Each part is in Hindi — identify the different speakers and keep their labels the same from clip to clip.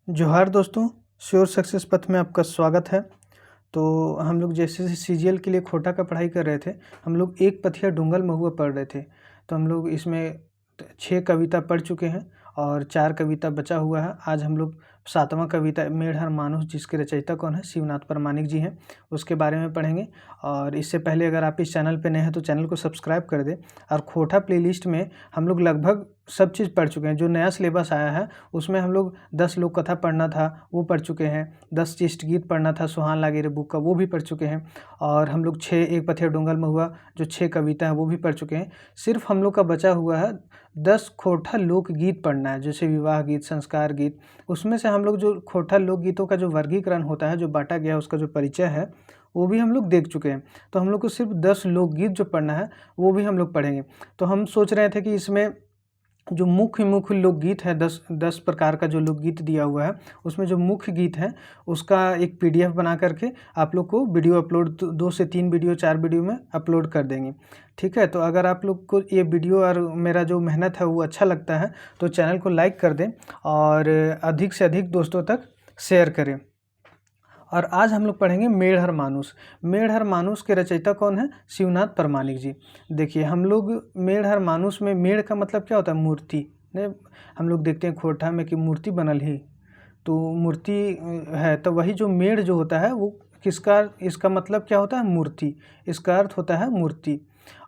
Speaker 1: जोहार दोस्तों, श्योर सक्सेस पथ में आपका स्वागत है। तो हम लोग जैसे सीजीएल के लिए खोटा का पढ़ाई कर रहे थे, हम लोग एक पथिया डुंगल महुआ पढ़ रहे थे। तो हम लोग इसमें 6 कविता पढ़ चुके हैं और 4 कविता बचा हुआ है। आज हम लोग 7वां कविता मेढ़ हर मानुष, जिसके रचयिता कौन है, शिवनाथ प्रामाणिक जी हैं, उसके बारे में पढ़ेंगे। और इससे पहले अगर आप इस चैनल पे नए हैं तो चैनल को सब्सक्राइब कर दें। और खोटा प्लेलिस्ट में हम लोग लगभग सब चीज़ पढ़ चुके हैं। जो नया सिलेबस आया है उसमें हम लोग 10 लोक कथा पढ़ना था वो पढ़ चुके हैं, 10 चिष्ट गीत पढ़ना था सुहान लागे रे बुक का, वो भी पढ़ चुके हैं। और हम लोग 6 एक पथिया डुंगल महुआ जो 6 कविता है वो भी पढ़ चुके हैं। सिर्फ हम लोग का बचा हुआ है 10 खोटा लोकगीत पढ़ना है, जैसे विवाह गीत, संस्कार गीत। उसमें से हम लोग जो खोटा लोकगीतों का जो वर्गीकरण होता है, जो बांटा गया है, उसका जो परिचय है वो भी हम लोग देख चुके हैं। तो हम लोग को सिर्फ 10 लोकगीत जो पढ़ना है वो भी हम लोग पढ़ेंगे। तो हम सोच रहे थे कि इसमें जो मुख्य लोकगीत है, 10 प्रकार का जो लोकगीत दिया हुआ है, उसमें जो मुख्य गीत है उसका एक पीडीएफ बना करके आप लोग को वीडियो अपलोड 2 से 3 वीडियो 4 वीडियो में अपलोड कर देंगे। ठीक है, तो अगर आप लोग को ये वीडियो और मेरा जो मेहनत है वो अच्छा लगता है तो चैनल को लाइक कर दें और अधिक से अधिक दोस्तों तक शेयर करें। और आज हम लोग पढ़ेंगे मेढ़ हर मानुष। मेढ़ हर मानुष के रचयिता कौन है? शिवनाथ प्रामाणिक जी। देखिए, हम लोग मेढ़ हर मानुष में मेढ़ का मतलब क्या होता है? मूर्ति। ने हम लोग देखते हैं खोटा में कि मूर्ति बनल ही, तो मूर्ति है। तो वही जो मेढ़ जो होता है वो किसका, इसका मतलब क्या होता है? मूर्ति। इसका अर्थ होता है मूर्ति।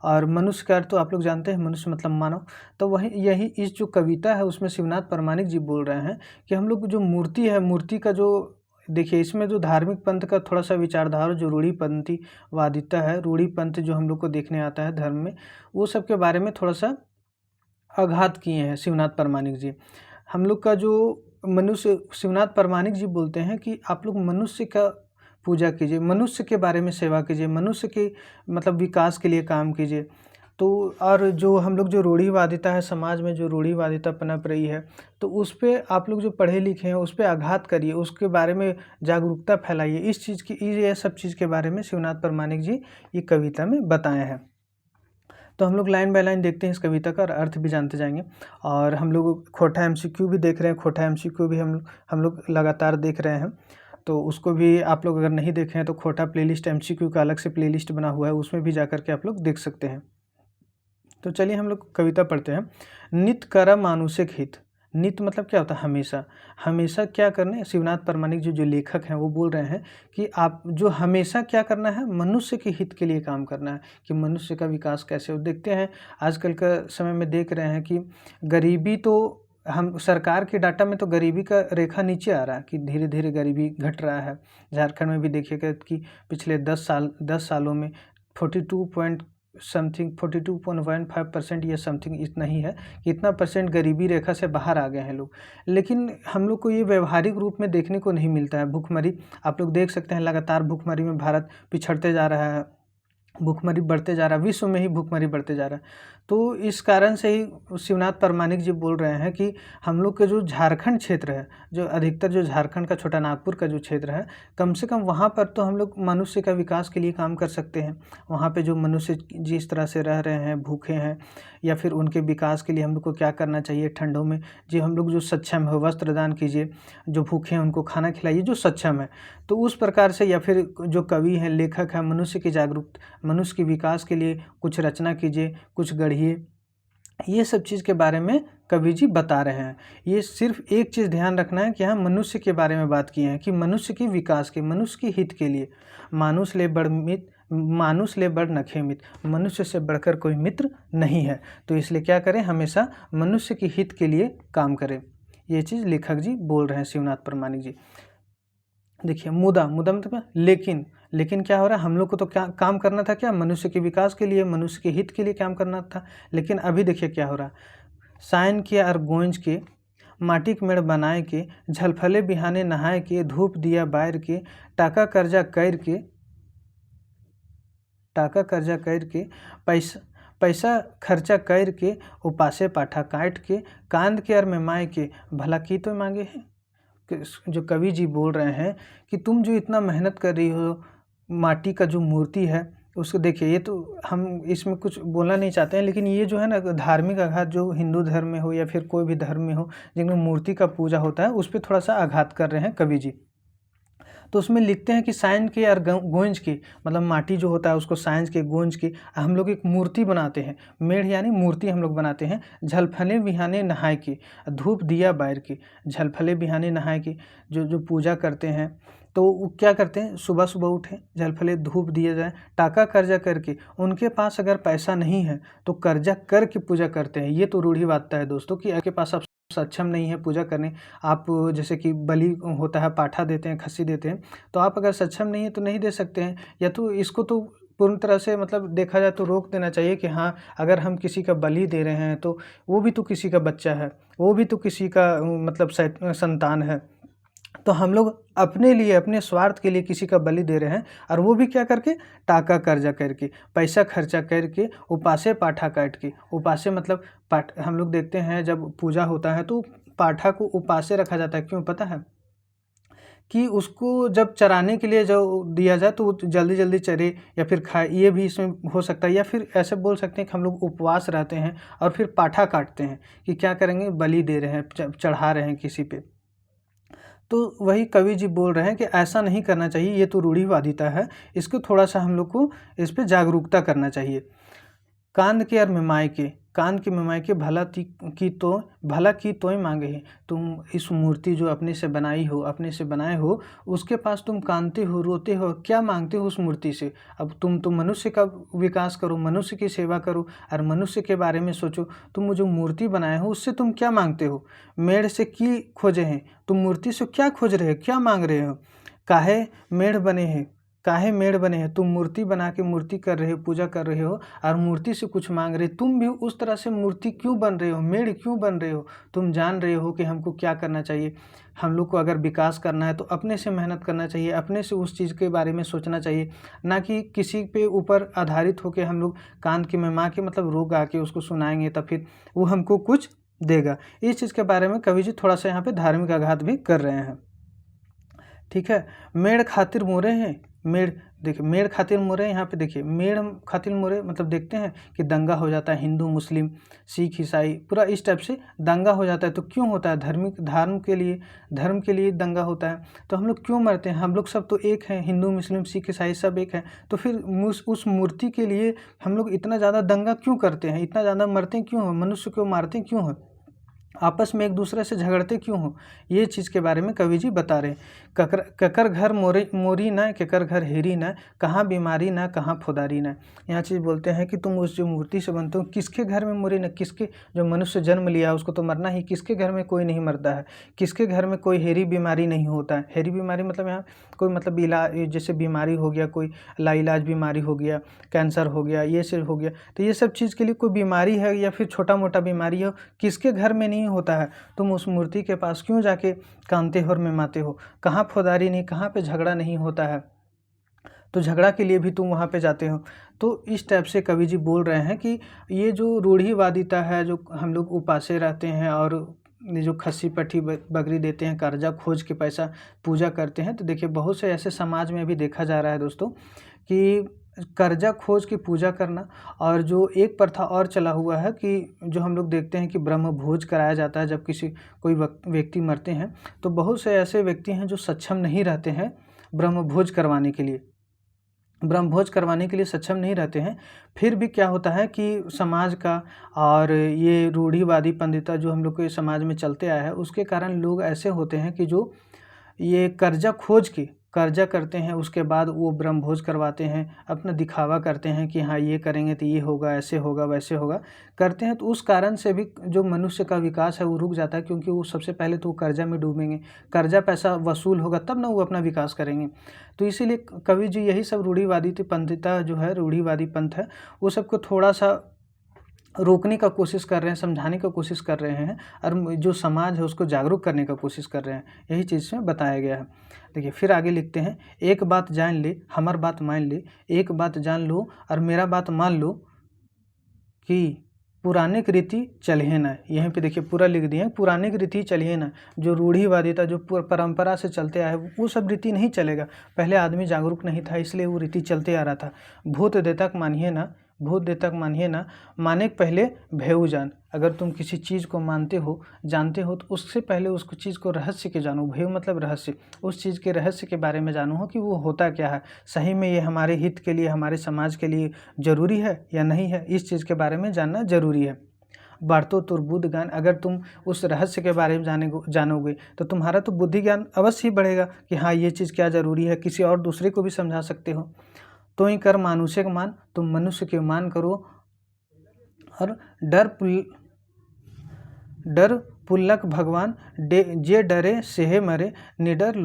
Speaker 1: और मनुष्य का अर्थ तो आप लोग जानते हैं, मनुष्य मतलब मानव। तो वही यही इस जो कविता है उसमें शिवनाथ प्रामाणिक जी बोल रहे हैं कि हम लोग जो मूर्ति है, मूर्ति का जो, देखिए इसमें जो धार्मिक पंथ का थोड़ा सा विचारधारा, जो रूढ़ीपंथी वादिता है, रूढ़ीपंथ जो हम लोग को देखने आता है धर्म में, वो सब के बारे में थोड़ा सा आघात किए हैं शिवनाथ प्रामाणिक जी। हम लोग का जो मनुष्य, शिवनाथ प्रामाणिक जी बोलते हैं कि आप लोग मनुष्य का पूजा कीजिए, मनुष्य के बारे में सेवा कीजिए, मनुष्य के मतलब विकास के लिए काम कीजिए। तो और जो हम लोग जो रूढ़िवादिता है, समाज में जो रूढ़िवादिता पनप रही है, तो उस पे आप लोग जो पढ़े लिखे हैं उस पे आघात करिए, उसके बारे में जागरूकता फैलाइए। इस चीज़ की, ये सब चीज़ के बारे में शिवनाथ प्रामाणिक जी ये कविता में बताए हैं। तो हम लोग लाइन बाय लाइन देखते हैं इस कविता का और अर्थ भी जानते जाएंगे। और हम लोग खोटा एमसीक्यू भी देख रहे हैं, खोटा एमसीक्यू भी हम लोग लगातार देख रहे हैं। तो उसको भी आप लोग अगर नहीं देखे हैं तो खोटा प्लेलिस्ट एमसीक्यू का अलग से प्लेलिस्ट बना हुआ है, उसमें भी जा करके आप लोग देख सकते हैं। तो चलिए हम लोग कविता पढ़ते हैं। नित करा मानुषिक हित। नित मतलब क्या होता है? हमेशा। हमेशा क्या करना है? शिवनाथ प्रामाणिक जी जो लेखक हैं वो बोल रहे हैं कि आप जो हमेशा क्या करना है? मनुष्य के हित के लिए काम करना है, कि मनुष्य का विकास कैसे हो। देखते हैं आजकल का समय में देख रहे हैं कि गरीबी तो, हम सरकार के डाटा में तो गरीबी का रेखा नीचे आ रहा है, कि धीरे धीरे गरीबी घट रहा है। झारखंड में भी देखिएगा कि पिछले 10 सालों में 42.15% या समथिंग इतना ही है कि इतना परसेंट गरीबी रेखा से बाहर आ गए हैं लोग। लेकिन हम लोग को ये व्यवहारिक रूप में देखने को नहीं मिलता है। भुखमरी आप लोग देख सकते हैं, लगातार भुखमरी में भारत पिछड़ते जा रहा है, भुखमरी बढ़ते जा रहा है, विश्व में ही भुखमरी बढ़ते जा रहा है। तो इस कारण से ही शिवनाथ प्रामाणिक जी बोल रहे हैं कि हम लोग के जो झारखंड क्षेत्र है, जो अधिकतर जो झारखंड का छोटा नागपुर का जो क्षेत्र है, कम से कम वहाँ पर तो हम लोग मनुष्य का विकास के लिए काम कर सकते हैं। वहाँ पे जो मनुष्य जिस तरह से रह रहे हैं, भूखे हैं, या फिर उनके विकास के लिए हम लोग को क्या करना चाहिए ठंडों में, जी हम लोग जो सक्षम है वस्त्र दान कीजिए, जो भूखे हैं उनको खाना खिलाइए, जो सक्षम है। तो उस प्रकार से, या फिर जो कवि हैं, लेखक हैं, मनुष्य की मनुष्य के विकास के लिए कुछ रचना कीजिए, कुछ गढ़िए। ये सब चीज़ के बारे में कवि जी बता रहे हैं। ये सिर्फ एक चीज़ ध्यान रखना है कि हम मनुष्य के बारे में बात किए हैं, कि मनुष्य के विकास के, मनुष्य के हित के लिए। मानुष ले बड़ मित, मानुष ले बड़ नखे मित, मनुष्य से बढ़कर कोई मित्र नहीं है। तो इसलिए क्या करें? हमेशा मनुष्य के हित के लिए काम करें। ये चीज़ लेखक जी बोल रहे हैं, शिवनाथ प्रामाणिक जी। देखिए, मुदा मतलब लेकिन क्या हो रहा है? हम लोग को तो क्या काम करना था? क्या? मनुष्य के विकास के लिए, मनुष्य के हित के लिए काम करना था। लेकिन अभी देखिए क्या हो रहा है। सायन के और गोंज के, माटी के मेड़ बनाए के, झलफले बिहाने नहाए के, धूप दिया बायर के, टाका कर्जा कर के, पैसा पैसा खर्चा कर के, उपासे पाठा काट के, कांद के और में माय के, भला की तो मांगे हैं। जो कवि जी बोल रहे हैं कि तुम जो इतना मेहनत कर रही हो, माटी का जो मूर्ति है उसको देखिए, ये तो हम इसमें कुछ बोलना नहीं चाहते हैं, लेकिन ये जो है ना धार्मिक आघात जो हिंदू धर्म में हो या फिर कोई भी धर्म में हो जिनमें मूर्ति का पूजा होता है, उस पे थोड़ा-सा आघात कर रहे हैं कवि जी। तो उसमें लिखते हैं कि साइंस के और गोंज की, मतलब माटी जो होता है उसको साइंस के गोंज की हम लोग एक मूर्ति बनाते हैं। मेढ़ यानी मूर्ति हम लोग बनाते हैं। झलफले बिहाने नहाय की, धूप दिया बैर की। झलफले बिहाने नहाय की, जो जो पूजा करते हैं तो वो क्या करते हैं, सुबह सुबह उठे, झलफले धूप दिया जाए, टाका कर्जा करके। उनके पास अगर पैसा नहीं है तो कर्जा करके पूजा करते हैं। ये तो रूढ़िवादिता है दोस्तों कि आपके पास आप सक्षम नहीं है पूजा करने। आप जैसे कि बलि होता है, पाठा देते हैं, खस्सी देते हैं, तो आप अगर सक्षम नहीं है तो नहीं दे सकते हैं। या तो इसको तो पूर्ण तरह से मतलब देखा जाए तो रोक देना चाहिए कि हाँ, अगर हम किसी का बलि दे रहे हैं तो वो भी तो किसी का बच्चा है, वो भी तो किसी का मतलब संतान है। तो हम लोग अपने लिए, अपने स्वार्थ के लिए किसी का बलि दे रहे हैं, और वो भी क्या करके, टाका कर्जा करके, पैसा खर्चा करके, उपासे पाठा काट के। उपासे मतलब पाठ, हम लोग देखते हैं जब पूजा होता है तो पाठा को उपासे रखा जाता है। क्यों पता है? कि उसको जब चराने के लिए जो दिया जाए तो वो जल्दी जल्दी चरे या फिर खाए, ये भी इसमें हो सकता है। या फिर ऐसे बोल सकते हैं कि हम लोग उपवास रहते हैं और फिर पाठा काटते हैं कि क्या करेंगे, बलि दे रहे हैं, चढ़ा रहे हैं किसी पे। तो वही कवि जी बोल रहे हैं कि ऐसा नहीं करना चाहिए, ये तो रूढ़िवादिता है, इसको थोड़ा-सा हम लोग को इस पे जागरूकता करना चाहिए। कांद के और मिमाय के, कांद के मिमाय के, भला की तोय मांगे ही। तुम इस मूर्ति जो अपने से बनाई हो, अपने से बनाए हो, उसके पास तुम कानते हो, रोते हो, क्या मांगते हो उस मूर्ति से? अब तुम तो मनुष्य का विकास करो, मनुष्य की सेवा करो और मनुष्य के बारे में सोचो। तुम जो मूर्ति बनाए हो उससे तुम क्या मांगते हो? मेढ़ से की खोजे हैं, तुम मूर्ति से क्या खोज रहे हो, क्या मांग रहे हो? काहे मेढ़ बने हैं, काहे मेढ़ बने हैं? तुम मूर्ति बना के मूर्ति कर रहे हो, पूजा कर रहे हो और मूर्ति से कुछ मांग रहे हो। तुम भी उस तरह से मूर्ति क्यों बन रहे हो, मेढ़ क्यों बन रहे हो? तुम जान रहे हो कि हमको क्या करना चाहिए। हम लोग को अगर विकास करना है तो अपने से मेहनत करना चाहिए, अपने से उस चीज़ के बारे में सोचना चाहिए, ना कि किसी पे ऊपर आधारित होकर हम लोग कान के में माँ के मतलब रोग आके उसको सुनाएंगे तब फिर वो हमको कुछ देगा। इस चीज़ के बारे में कवि जी थोड़ा सा यहाँ पे धार्मिक आघात भी कर रहे हैं। ठीक है। मेढ़ खातिर मोरे हैं, मेढ़, देखिए मेढ़ खातिर मोरे, यहाँ पे देखिए मेढ़ खातिर मोरे मतलब देखते हैं कि दंगा हो जाता है, हिंदू मुस्लिम सिख ईसाई पूरा इस टाइप से दंगा हो जाता है। तो क्यों होता है? धर्म के लिए दंगा होता है। तो हम लोग क्यों मरते हैं? हम लोग सब तो एक हैं, हिंदू मुस्लिम सिख ईसाई सब एक हैं। तो फिर उस मूर्ति के लिए हम लोग इतना ज़्यादा दंगा क्यों करते हैं, इतना ज़्यादा मरते क्यों हैं, मनुष्य को मारते क्यों हैं, आपस में एक दूसरे से झगड़ते क्यों हो? ये चीज़ के बारे में कवि जी बता रहे हैं। ककर घर मोरी न, केकर घर हेरी न, कहाँ बीमारी न, कहाँ फौदारी न। यहाँ चीज़ बोलते हैं कि तुम उस जो मूर्ति से बनते हो, किसके घर में मोरी न, किसके जो मनुष्य जन्म लिया उसको तो मरना ही, किसके घर में कोई नहीं मरता है, किसके घर में कोई हेरी बीमारी नहीं होता है। हेरी बीमारी मतलब यहाँ कोई मतलब इलाज, जैसे बीमारी हो गया, कोई लाइलाज बीमारी हो गया, कैंसर हो गया, ये सब हो गया। तो ये सब चीज़ के लिए कोई बीमारी है या फिर छोटा मोटा बीमारी हो, किसके घर में नहीं होता है। तुम उस मूर्ति के पास क्यों जाके कानते हो और मिमाते हो? कहाँ फौदारी नहीं, कहाँ पे झगड़ा नहीं होता है, तो झगड़ा के लिए भी तुम वहाँ पे जाते हो। तो इस टाइप से कवि जी बोल रहे हैं कि ये जो रूढ़िवादिता है, जो हम लोग उपासे रहते हैं और ये जो खस्सी पट्टी बकरी देते हैं, कर्जा खोज के पैसा पूजा करते हैं। तो देखिए बहुत से ऐसे समाज में भी देखा जा रहा है दोस्तों कि कर्जा खोज की पूजा करना। और जो एक प्रथा और चला हुआ है कि जो हम लोग देखते हैं कि ब्रह्म भोज कराया जाता है जब कोई व्यक्ति मरते हैं। तो बहुत से ऐसे व्यक्ति हैं जो सक्षम नहीं रहते हैं ब्रह्म भोज करवाने के लिए, सक्षम नहीं रहते हैं। फिर भी क्या होता है कि समाज का और ये रूढ़िवादी पंडिता जो हम लोग के समाज में चलते आया है, उसके कारण लोग ऐसे होते हैं कि जो ये कर्जा खोज के कर्जा करते हैं, उसके बाद वो ब्रह्मभोज करवाते हैं, अपना दिखावा करते हैं कि हाँ ये करेंगे तो ये होगा, ऐसे होगा, वैसे होगा, करते हैं। तो उस कारण से भी जो मनुष्य का विकास है वो रुक जाता है, क्योंकि वो सबसे पहले तो वो कर्जा में डूबेंगे, कर्जा पैसा वसूल होगा तब ना वो अपना विकास करेंगे। तो इसीलिए कवि जी यही सब रूढ़िवादी पंडिता जो है, रूढ़िवादी पंथ है, वो सबको थोड़ा सा रोकने का कोशिश कर रहे हैं, समझाने का कोशिश कर रहे हैं और जो समाज है उसको जागरूक करने का कोशिश कर रहे हैं। यही चीज़ में बताया गया है। देखिए फिर आगे लिखते हैं, एक बात जान ले, हमार बात मान ले, एक बात जान लो और मेरा बात मान लो कि पुरानिक रीति चलिए ना। यहीं पे देखिए पूरा लिख दिए, पुरानिक रीति चलिए ना। जो रूढ़िवादिता, जो परंपरा से चलते आए वो सब रीति नहीं चलेगा। पहले आदमी जागरूक नहीं था, इसलिए वो रीति चलते आ रहा था। भूत देतक मानिए ना, भूत देतक मानिए ना, माने के पहले भेऊ जान। अगर तुम किसी चीज़ को मानते हो, जानते हो, तो उससे पहले उसको चीज़ को रहस्य के जानो। भेऊ मतलब रहस्य, उस चीज़ के रहस्य के बारे में जानो हो कि वो होता क्या है, सही में ये हमारे हित के लिए, हमारे समाज के लिए ज़रूरी है या नहीं है, इस चीज़ के बारे में जानना ज़रूरी है। बढ़तो तुर्बुद्ध ज्ञान, अगर तुम उस रहस्य के बारे में जानोगे तो तुम्हारा तो बुद्धि ज्ञान अवश्य ही बढ़ेगा कि हाँ ये चीज़ क्या ज़रूरी है, किसी और दूसरे को भी समझा सकते हो। तो ही कर मानुष्य का मान, तुम मनुष्य के मान करो। और डर पुल्लक भगवान जे डरे सेहे मरे, निडर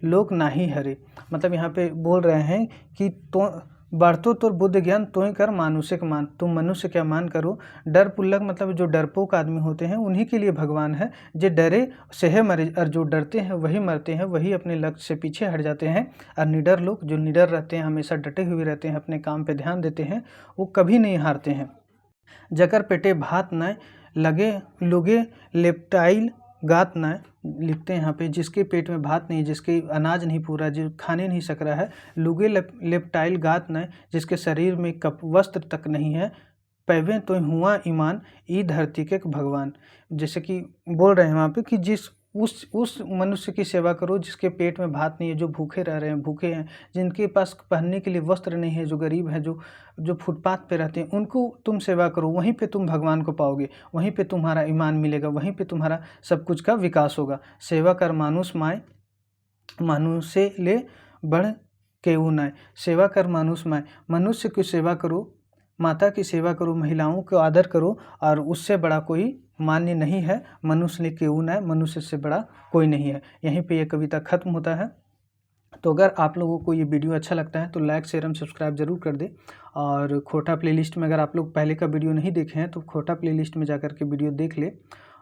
Speaker 1: लोक नाही हरे। मतलब यहाँ पे बोल रहे हैं कि तो बढ़तो तो बुद्ध ज्ञान, तो ही कर मानुष्य का मान, तुम मनुष्य क्या मान करो। डर पुल्लक मतलब जो डरपोक आदमी होते हैं उन्हीं के लिए भगवान है। जे डरे सेहे मरे, और जो डरते हैं वही मरते हैं, वही अपने लक्ष्य से पीछे हट जाते हैं। और निडर लोग, जो निडर रहते हैं, हमेशा डटे हुए रहते हैं, अपने काम पे ध्यान देते हैं, वो कभी नहीं हारते हैं। जकर पेटे भात न लगे लोगे लेप्टाइल गात न, लिखते हैं यहाँ पे, जिसके पेट में भात नहीं, जिसके अनाज नहीं पूरा, जो खाने नहीं सक रहा है, लुगे लेप्टाइल गात न, जिसके शरीर में कप वस्त्र तक नहीं है, पैवे तो हुआ ईमान ई धरती के भगवान। जैसे कि बोल रहे हैं वहाँ पे कि जिस उस मनुष्य की सेवा करो जिसके पेट में भात नहीं है, जो भूखे रह रहे हैं, भूखे हैं, जिनके पास पहनने के लिए वस्त्र नहीं है, जो गरीब है, जो फुटपाथ पे रहते हैं, उनको तुम सेवा करो। वहीं पे तुम भगवान को पाओगे, वहीं पे तुम्हारा ईमान मिलेगा, वहीं पे तुम्हारा सब कुछ का विकास होगा। सेवा कर मानुष माय, मानुष्य ले बढ़ केहू नाय। सेवा कर मानुष माय, मनुष्य की सेवा करो, माता की सेवा करो, महिलाओं को आदर करो, और उससे बड़ा कोई मान्य नहीं है। मनुष्य ने केहू नाय, मनुष्य से बड़ा कोई नहीं है। यहीं पे ये कविता खत्म होता है। तो अगर आप लोगों को ये वीडियो अच्छा लगता है तो लाइक शेयर एवं सब्सक्राइब जरूर कर दें। और खोटा प्लेलिस्ट में अगर आप लोग पहले का वीडियो नहीं देखे हैं तो खोटा प्लेलिस्ट में जाकर के वीडियो देख ले।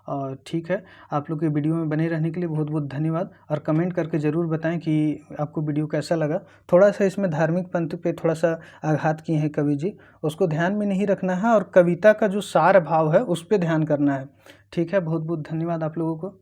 Speaker 1: और ठीक है, आप लोग के वीडियो में बने रहने के लिए बहुत बहुत धन्यवाद। और कमेंट करके ज़रूर बताएं कि आपको वीडियो कैसा लगा। थोड़ा सा इसमें धार्मिक पंथ पे थोड़ा सा आघात किए हैं कवि जी, उसको ध्यान में नहीं रखना है, और कविता का जो सार भाव है उस पर ध्यान करना है। ठीक है, बहुत बहुत धन्यवाद आप लोगों को।